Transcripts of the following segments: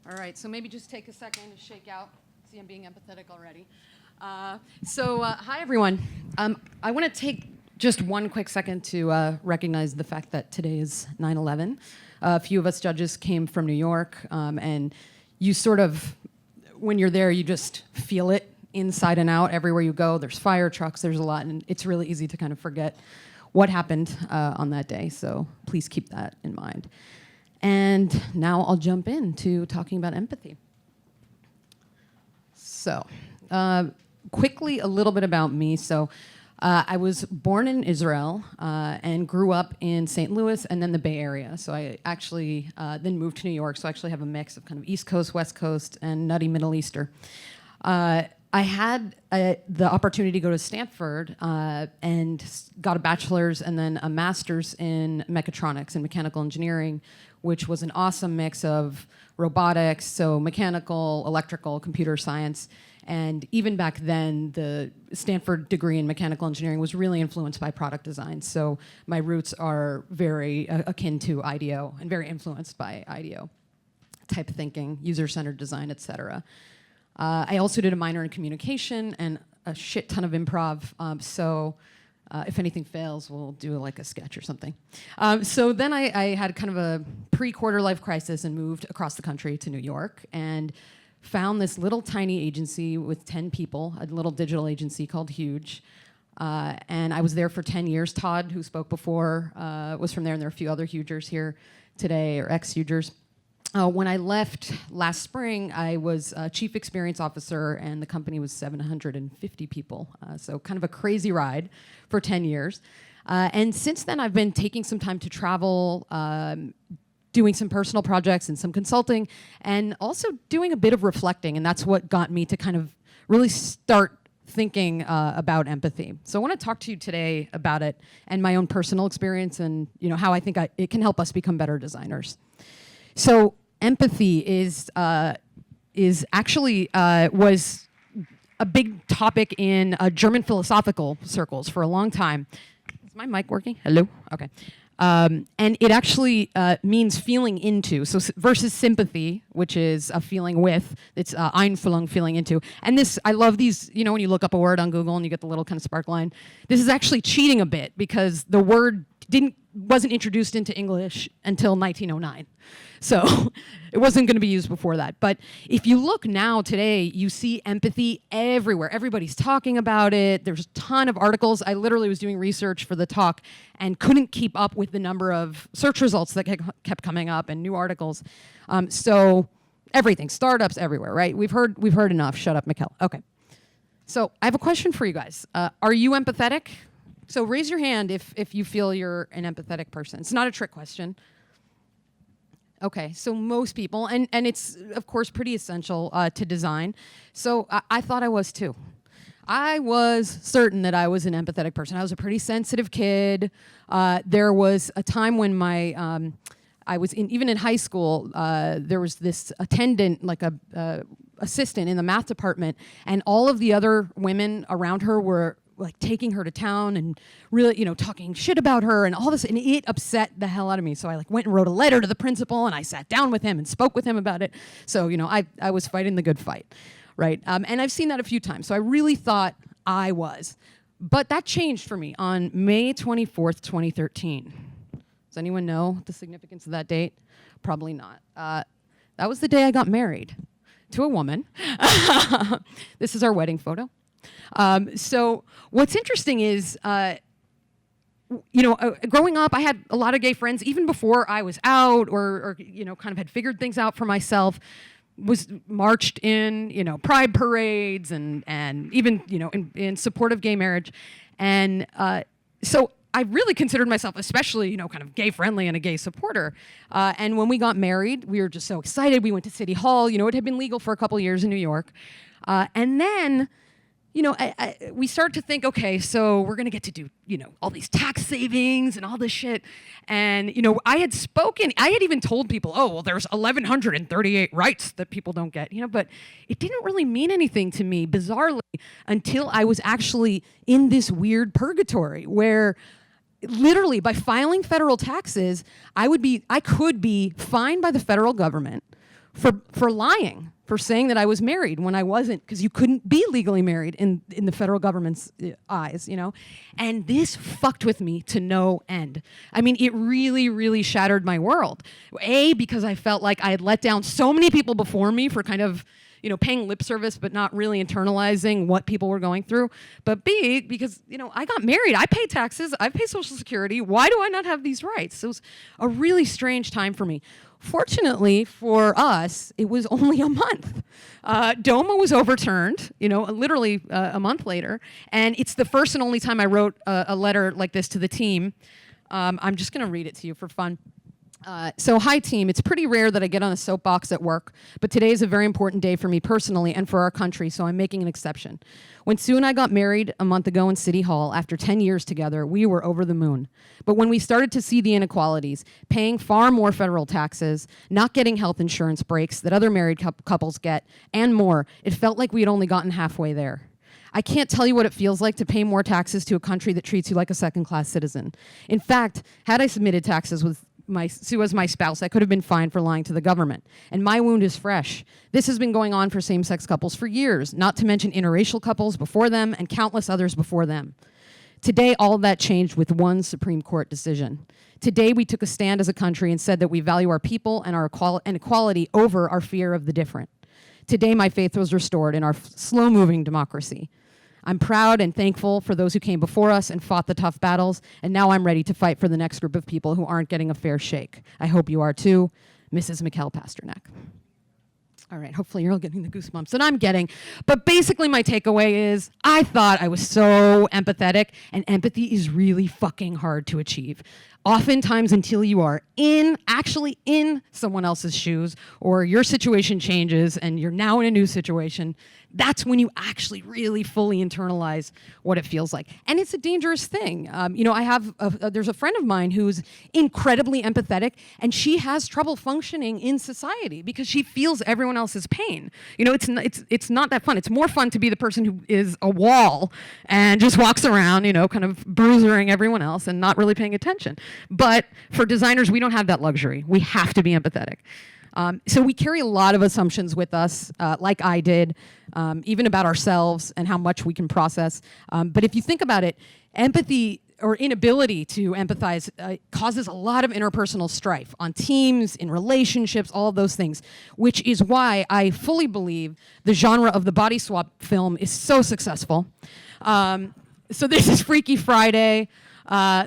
All right, so maybe just take a second to shake out. See, I'm being empathetic already. Hi, everyone. I want to take just one quick second to recognize the fact that today is 9/11. A few of us judges came from New York, and you sort of, when you're there, you just feel it inside and out everywhere you go. There's fire trucks, there's a lot, and it's really easy to kind of forget what happened on that day, so please keep that in mind. And now I'll jump into talking about empathy. So, quickly, a little bit about me. So, I was born in Israel and grew up in St. Louis and then the Bay Area. So I actually then moved to New York, so I actually have a mix of kind of East Coast, West Coast, and nutty Middle Easter. I had the opportunity to go to Stanford and got a bachelor's and then a master's in mechatronics and mechanical engineering, which was an awesome mix of robotics, so mechanical, electrical, computer science. And even back then, the Stanford degree in mechanical engineering was really influenced by product design. So my roots are very akin to IDEO and very influenced by IDEO type thinking, user-centered design, et cetera. I also did a minor in communication and a shit ton of improv. If anything fails, we'll do like a sketch or something. So then I had kind of a pre-quarter life crisis and moved across the country to New York and found this little tiny agency with 10 people, a little digital agency called Huge. And I was there for 10 years. Todd, who spoke before, was from there, and there are a few other Hugers here today, or ex-Hugers. When I left last spring, I was chief experience officer, and the company was 750 people. So kind of a crazy ride for 10 years. And since then, I've been taking some time to travel, doing some personal projects and some consulting, and also doing a bit of reflecting. And that's what got me to kind of really start thinking about empathy. So I want to talk to you today about it and my own personal experience and how I think it can help us become better designers. So empathy is actually was a big topic in German philosophical circles for a long time. Is my mic working? Hello? Okay. And it actually means feeling into. So versus sympathy, which is a feeling with, it's Einfühlung, feeling into. And this, I love these, when you look up a word on Google and you get the little kind of spark line. This is actually cheating a bit because the word wasn't introduced into English until 1909. So it wasn't going to be used before that. But if you look now today, you see empathy everywhere. Everybody's talking about it. There's a ton of articles. I literally was doing research for the talk and couldn't keep up with the number of search results that kept coming up and new articles. So everything, startups everywhere, right? We've heard enough. Shut up, Michal. Okay. So I have a question for you guys. Are you empathetic? So raise your hand if you feel you're an empathetic person. It's not a trick question. Okay, so most people, and it's, of course, pretty essential to design. So I thought I was too. I was certain that I was an empathetic person. I was a pretty sensitive kid. There was a time when I was even in high school, there was this attendant, like a assistant in the math department, and all of the other women around her were like taking her to town and really, talking shit about her and all this, and it upset the hell out of me. So I went and wrote a letter to the principal, and I sat down with him and spoke with him about it. So, I was fighting the good fight, right? And I've seen that a few times. So I really thought I was. But that changed for me on May 24th, 2013. Does anyone know the significance of that date? Probably not. That was the day I got married to a woman. This is our wedding photo. So what's interesting is, growing up, I had a lot of gay friends, even before I was out or kind of had figured things out for myself, was marched in, pride parades and even, in support of gay marriage. And so I really considered myself, especially, kind of gay friendly and a gay supporter. And when we got married, we were just so excited. We went to City Hall. It had been legal for a couple years in New York. And then we start to think, okay, so we're going to get to do, all these tax savings and all this shit. And, I had even told people, oh, well, there's 1,138 rights that people don't get, but it didn't really mean anything to me, bizarrely, until I was actually in this weird purgatory where literally by filing federal taxes, I could be fined by the federal government for lying, for saying that I was married when I wasn't, because you couldn't be legally married in the federal government's eyes, you know? And this fucked with me to no end. I mean, it really, really shattered my world. A, because I felt like I had let down so many people before me for kind of, you know, paying lip service but not really internalizing what people were going through. But B, because, you know, I got married, I pay taxes, I pay Social Security, why do I not have these rights? So it was a really strange time for me. Fortunately for us, it was only a month. DOMA was overturned, you know, literally a month later, and it's the first and only time I wrote a letter like this to the team. I'm just gonna read it to you for fun. So hi team, it's pretty rare that I get on a soapbox at work, but today is a very important day for me personally and for our country, so I'm making an exception. When Sue and I got married a month ago in City Hall, after 10 years together, we were over the moon. But when we started to see the inequalities, paying far more federal taxes, not getting health insurance breaks that other married couples get, and more, it felt like we had only gotten halfway there. I can't tell you what it feels like to pay more taxes to a country that treats you like a second-class citizen. In fact, had I submitted taxes with Sue as my spouse, I could have been fined for lying to the government. And my wound is fresh. This has been going on for same-sex couples for years, not to mention interracial couples before them and countless others before them. Today, all of that changed with one Supreme Court decision. Today, we took a stand as a country and said that we value our people and our equality over our fear of the different. Today, my faith was restored in our slow-moving democracy. I'm proud and thankful for those who came before us and fought the tough battles, and now I'm ready to fight for the next group of people who aren't getting a fair shake. I hope you are too, Mrs. Michal Pasternak. All right, hopefully you're all getting the goosebumps that I'm getting. But basically my takeaway is I thought I was so empathetic, and empathy is really fucking hard to achieve. Oftentimes until you are actually in someone else's shoes, or your situation changes and you're now in a new situation, that's when you actually really fully internalize what it feels like. And it's a dangerous thing. You know, there's a friend of mine who's incredibly empathetic, and she has trouble functioning in society because she feels everyone else's pain. You know, it's not that fun. It's more fun to be the person who is a wall and just walks around, you know, kind of bruising everyone else and not really paying attention. But for designers, we don't have that luxury. We have to be empathetic. So we carry a lot of assumptions with us, like I did, even about ourselves and how much we can process. But if you think about it, empathy or inability to empathize causes a lot of interpersonal strife on teams, in relationships, all of those things, which is why I fully believe the genre of the body swap film is so successful. So this is Freaky Friday.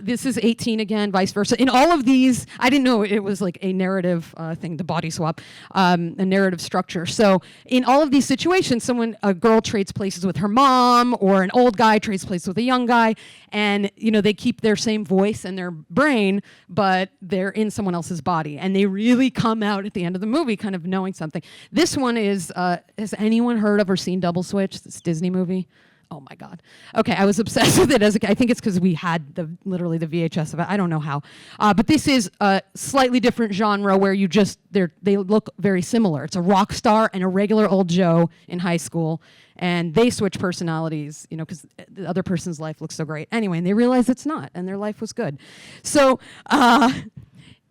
This is 18 again, vice versa. In all of these, I didn't know it was like a narrative thing, the body swap, a narrative structure. So in all of these situations, a girl trades places with her mom, or an old guy trades places with a young guy, and you know they keep their same voice and their brain, but they're in someone else's body, and they really come out at the end of the movie kind of knowing something. This one is, has anyone heard of or seen Double Switch, this Disney movie? Oh my God. Okay, I was obsessed with it as a kid. I think it's because we had literally the VHS of it. I don't know how. But this is a slightly different genre where they look very similar. It's a rock star and a regular old Joe in high school, and they switch personalities, you know, because the other person's life looks so great. Anyway, and they realize it's not, and their life was good. So,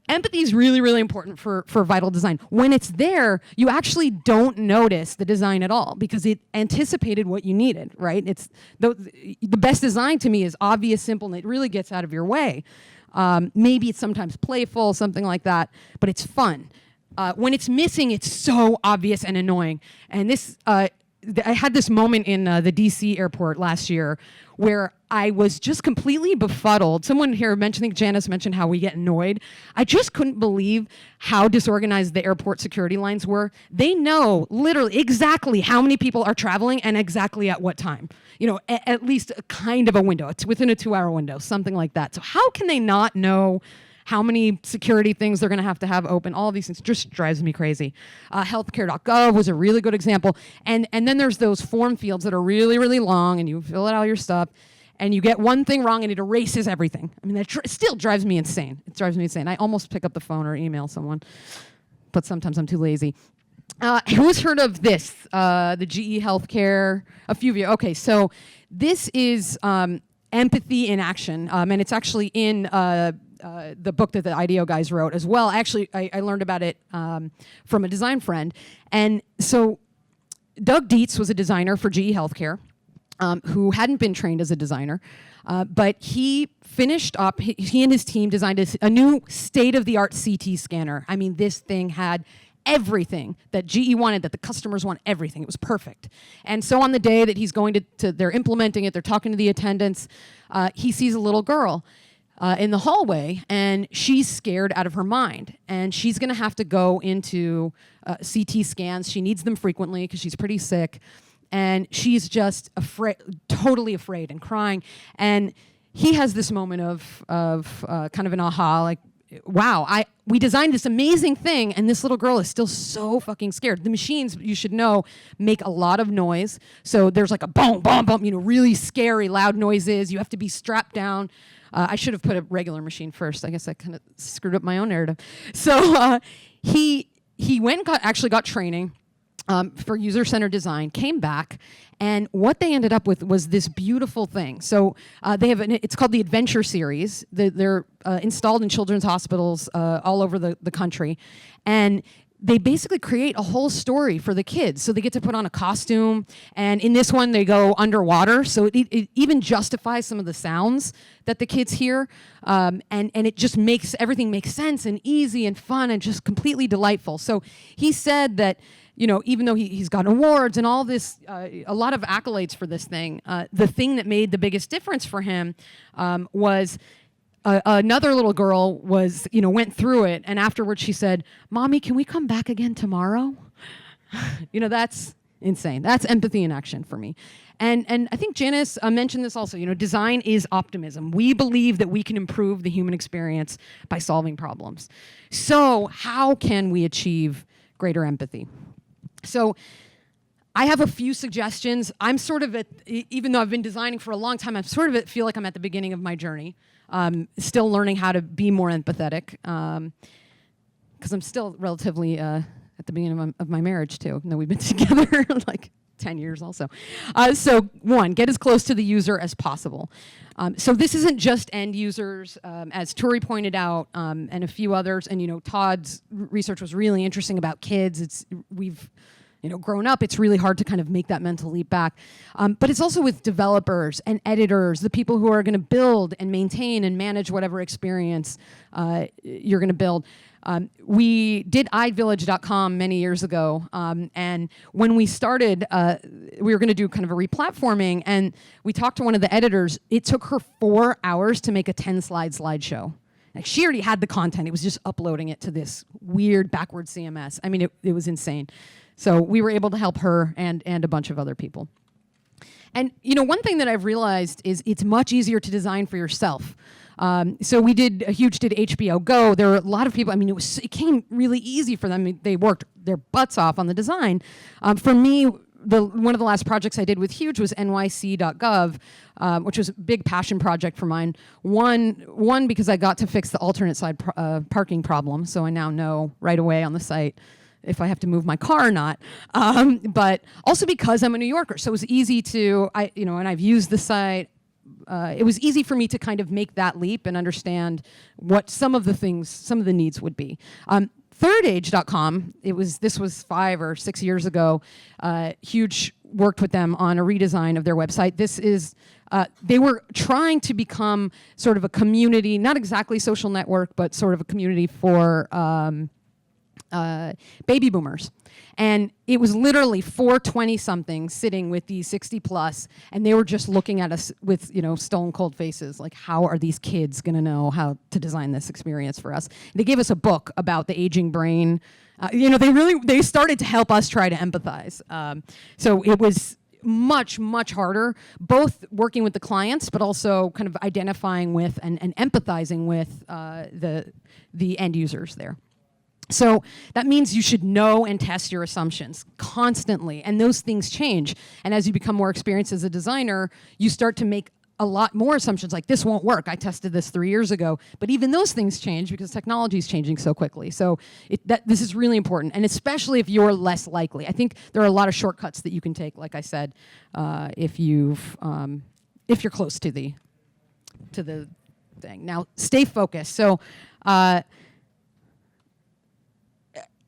empathy is really, really important for vital design. When it's there, you actually don't notice the design at all because it anticipated what you needed, right? It's the best design to me is obvious, simple, and it really gets out of your way. Maybe it's sometimes playful, something like that, but it's fun. When it's missing, it's so obvious and annoying. And this, I had this moment in the DC airport last year where I was just completely befuddled. Someone here mentioning, Janice mentioned how we get annoyed. I just couldn't believe how disorganized the airport security lines were. They know literally exactly how many people are traveling and exactly at what time. You know, at least a kind of a window. It's within a 2-hour window, something like that. So how can they not know how many security things they're going to have open? All of these things just drives me crazy. Healthcare.gov was a really good example. And then there's those form fields that are really, really long, and you fill out all your stuff, and you get one thing wrong, and it erases everything. I mean, that still drives me insane. It drives me insane. I almost pick up the phone or email someone, but sometimes I'm too lazy. Who's heard of this? The GE Healthcare? A few of you. Okay, so this is empathy in action, and it's actually in the book that the IDEO guys wrote as well. Actually, I learned about it from a design friend. And so Doug Dietz was a designer for GE Healthcare who hadn't been trained as a designer, but he finished up, he and his team designed a new state-of-the-art CT scanner. I mean, this thing had everything that GE wanted, that the customers want, everything. It was perfect. And so on the day that he's going to they're implementing it, they're talking to the attendants, he sees a little girl in the hallway, and she's scared out of her mind. And she's going to have to go into CT scans. She needs them frequently because she's pretty sick. And she's just afraid, totally afraid and crying. And he has this moment of kind of an aha, like, wow, we designed this amazing thing, and this little girl is still so fucking scared. The machines, you should know, make a lot of noise. So there's like a boom, boom, boom, really scary, loud noises. You have to be strapped down. I should have put a regular machine first. I guess I kind of screwed up my own narrative. So he went and actually got training for user-centered design, came back, and what they ended up with was this beautiful thing. So they have it's called the Adventure Series. They're installed in children's hospitals all over the country, and they basically create a whole story for the kids. So they get to put on a costume, and in this one they go underwater, so it even justifies some of the sounds that the kids hear, and it just makes everything make sense and easy and fun and just completely delightful. So he said that, even though he's gotten awards and all this, a lot of accolades for this thing, the thing that made the biggest difference for him was another little girl went through it, and afterwards she said, "Mommy, can we come back again tomorrow?" That's insane. That's empathy in action for me. And I think Janice mentioned this also. Design is optimism. We believe that we can improve the human experience by solving problems. So how can we achieve greater empathy? So I have a few suggestions. I'm sort of even though I've been designing for a long time, feel like I'm at the beginning of my journey. Still learning how to be more empathetic, because I'm still relatively at the beginning of my marriage too, even though we've been together like 10 years also. So one, get as close to the user as possible. So this isn't just end users, as Turi pointed out, and a few others, and Todd's research was really interesting about kids. We've grown up, it's really hard to kind of make that mental leap back. But it's also with developers and editors, the people who are going to build and maintain and manage whatever experience you're going to build. We did iVillage.com many years ago, and when we started, we were going to do kind of a replatforming, and we talked to one of the editors. It took her 4 hours to make a 10-slide slideshow. Like, she already had the content. It was just uploading it to this weird backwards CMS. I mean, it was insane. So we were able to help her and a bunch of other people. And one thing that I've realized is it's much easier to design for yourself. So we did HBO Go. There were a lot of people. I mean, it came really easy for them. They worked their butts off on the design. For me, one of the last projects I did with Huge was nyc.gov, which was a big passion project for mine. One because I got to fix the alternate side parking problem, so I now know right away on the site if I have to move my car or not. But also because I'm a New Yorker, so it was easy to, and I've used the site. It was easy for me to kind of make that leap and understand what some of the needs would be. ThirdAge.com, this was 5 or 6 years ago. Huge worked with them on a redesign of their website. They were trying to become sort of a community, not exactly social network, but sort of a community for baby boomers. And it was literally 4 20-somethings sitting with these 60+, and they were just looking at us with, stone cold faces, like, how are these kids going to know how to design this experience for us? They gave us a book about the aging brain. They started to help us try to empathize. So it was much, much harder, both working with the clients, but also kind of identifying with and empathizing with the end users there. So that means you should know and test your assumptions constantly, and those things change. And as you become more experienced as a designer, you start to make a lot more assumptions, like, this won't work. I tested this 3 years ago. But even those things change because technology is changing so quickly. So this is really important, and especially if you're less likely. I think there are a lot of shortcuts that you can take, like I said, if you're close to the thing. Now, stay focused. So I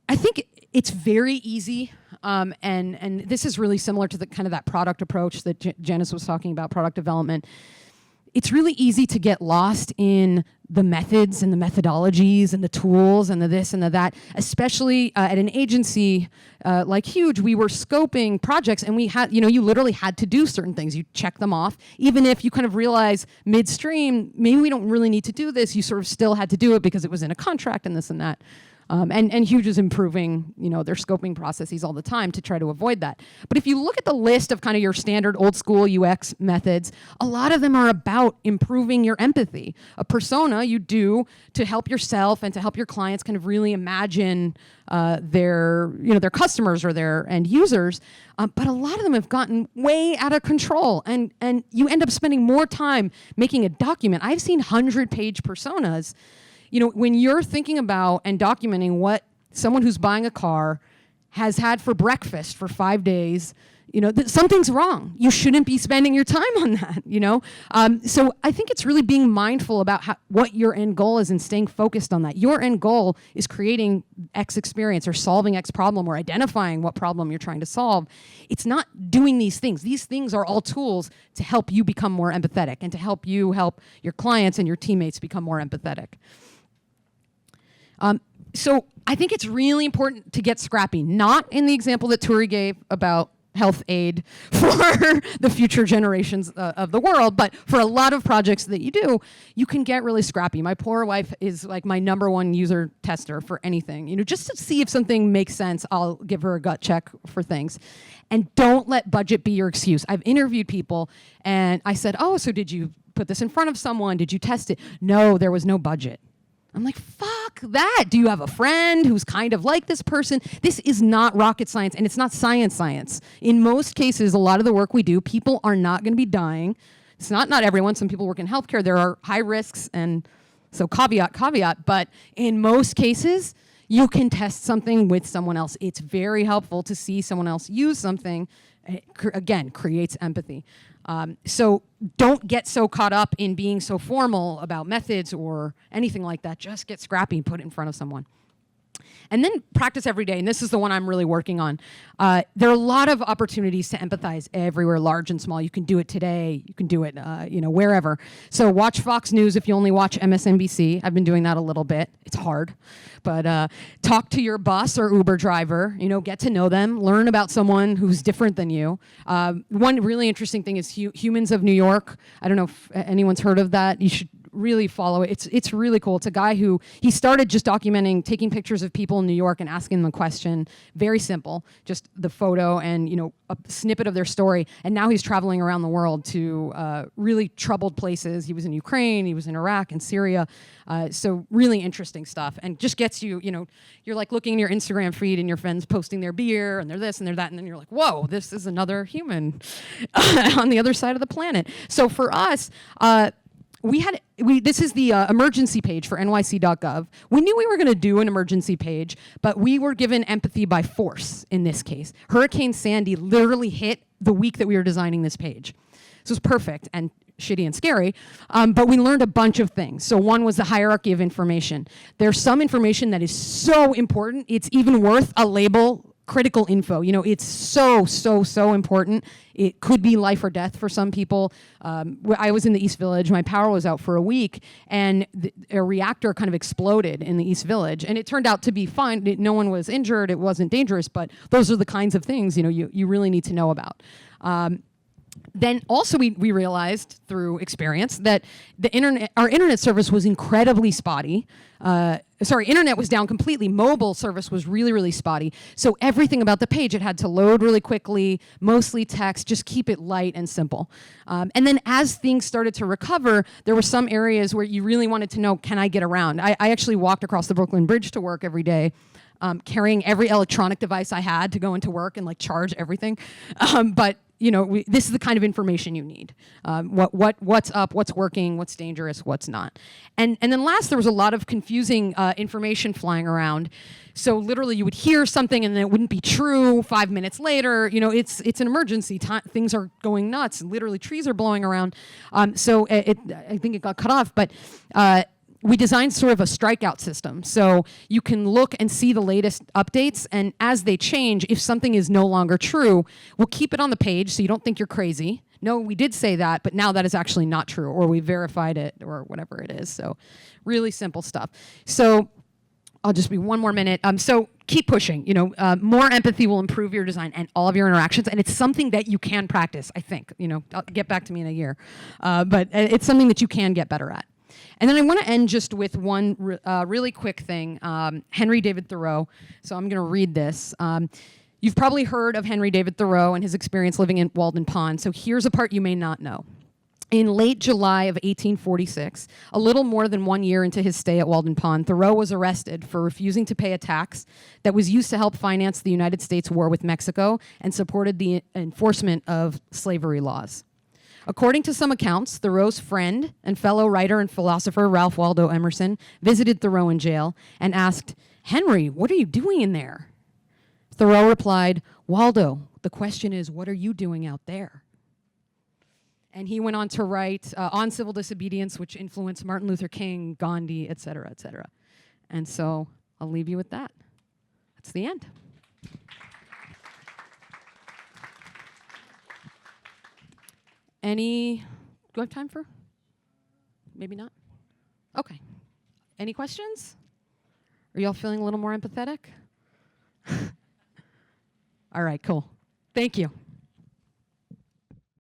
think it's very easy, and this is really similar to the kind of that product approach that Janice was talking about, product development. It's really easy to get lost in the methods and the methodologies and the tools and the this and the that, especially at an agency like Huge. We were scoping projects, and we had, you literally had to do certain things. You check them off. Even if you kind of realize midstream, maybe we don't really need to do this, you sort of still had to do it because it was in a contract and this and that. And Huge is improving, their scoping processes all the time to try to avoid that. But if you look at the list of kind of your standard old school UX methods, a lot of them are about improving your empathy. A persona you do to help yourself and to help your clients kind of really imagine their customers or their end users. But a lot of them have gotten way out of control, and you end up spending more time making a document. I've seen 100-page personas. When you're thinking about and documenting what someone who's buying a car has had for breakfast for 5 days, something's wrong. You shouldn't be spending your time on that, So I think it's really being mindful about what your end goal is and staying focused on that. Your end goal is creating X experience or solving X problem or identifying what problem you're trying to solve. It's not doing these things. These things are all tools to help you become more empathetic and to help you help your clients and your teammates become more empathetic. So I think it's really important to get scrappy, not in the example that Turi gave about health aid for the future generations of the world, but for a lot of projects that you do, you can get really scrappy. My poor wife is like my #1 user tester for anything. Just to see if something makes sense, I'll give her a gut check for things. And don't let budget be your excuse. I've interviewed people and I said, oh, so did you put this in front of someone? Did you test it? No, there was no budget. I'm like, fuck that. Do you have a friend who's kind of like this person? This is not rocket science, and it's not science. In most cases, a lot of the work we do, people are not going to be dying. It's not everyone. Some people work in healthcare. There are high risks, and so caveat. But in most cases, you can test something with someone else. It's very helpful to see someone else use something. It, again, creates empathy. So don't get so caught up in being so formal about methods or anything like that. Just get scrappy and put it in front of someone. And then practice every day, and this is the one I'm really working on. There are a lot of opportunities to empathize everywhere, large and small. You can do it today. You can do it, wherever. So watch Fox News if you only watch MSNBC. I've been doing that a little bit. It's hard. But talk to your bus or Uber driver. Get to know them. Learn about someone who's different than you. One really interesting thing is Humans of New York. I don't know if anyone's heard of that. You should really follow it. It's really cool. It's a guy who, he started just documenting, taking pictures of people in New York and asking them a question. Very simple, just the photo and a snippet of their story. And now he's traveling around the world to really troubled places. He was in Ukraine, he was in Iraq and Syria. So really interesting stuff, and just gets you, you're like looking in your Instagram feed and your friends posting their beer and their this and their that, and then you're like, whoa, this is another human on the other side of the planet. So for us, this is the emergency page for nyc.gov. We knew we were going to do an emergency page, but we were given empathy by force in this case. Hurricane Sandy literally hit the week that we were designing this page. So it was perfect and shitty and scary, but we learned a bunch of things. So one was the hierarchy of information. There's some information that is so important, it's even worth a label, critical info. It's so important. It could be life or death for some people. I was in the East Village. My power was out for a week, and a reactor kind of exploded in the East Village. And it turned out to be fine. No one was injured. It wasn't dangerous, but those are the kinds of things you really need to know about. Then also we realized through experience that our internet service was incredibly spotty. Internet was down completely. Mobile service was really, really spotty. So everything about the page, it had to load really quickly, mostly text, just keep it light and simple. And then as things started to recover, there were some areas where you really wanted to know, can I get around? I actually walked across the Brooklyn Bridge to work every day, carrying every electronic device I had to go into work and charge everything. But this is the kind of information you need. What's up, what's working, what's dangerous, what's not. And then last, there was a lot of confusing information flying around. So literally you would hear something and then it wouldn't be true 5 minutes later. It's an emergency. Things are going nuts. Literally trees are blowing around. So I think it got cut off, but we designed sort of a strikeout system. So you can look and see the latest updates, and as they change, if something is no longer true, we'll keep it on the page so you don't think you're crazy. No, we did say that, but now that is actually not true, or we verified it, or whatever it is. So really simple stuff. So I'll just be one more minute. So keep pushing. More empathy will improve your design and all of your interactions, and it's something that you can practice, I think. I'll get back to me in a year. But it's something that you can get better at. And then I want to end just with one really quick thing. Henry David Thoreau. So I'm going to read this. You've probably heard of Henry David Thoreau and his experience living in Walden Pond. So here's a part you may not know. In late July of 1846, a little more than 1 year into his stay at Walden Pond, Thoreau was arrested for refusing to pay a tax that was used to help finance the United States war with Mexico and supported the enforcement of slavery laws. According to some accounts, Thoreau's friend and fellow writer and philosopher Ralph Waldo Emerson visited Thoreau in jail and asked, "Henry, what are you doing in there?" Thoreau replied, "Waldo, the question is, what are you doing out there?" And he went on to write on civil disobedience, which influenced Martin Luther King, Gandhi, et cetera, et cetera. And so I'll leave you with that. That's the end. Do I have time for? Maybe not? Okay. Any questions? Are y'all feeling a little more empathetic? All right, cool. Thank you.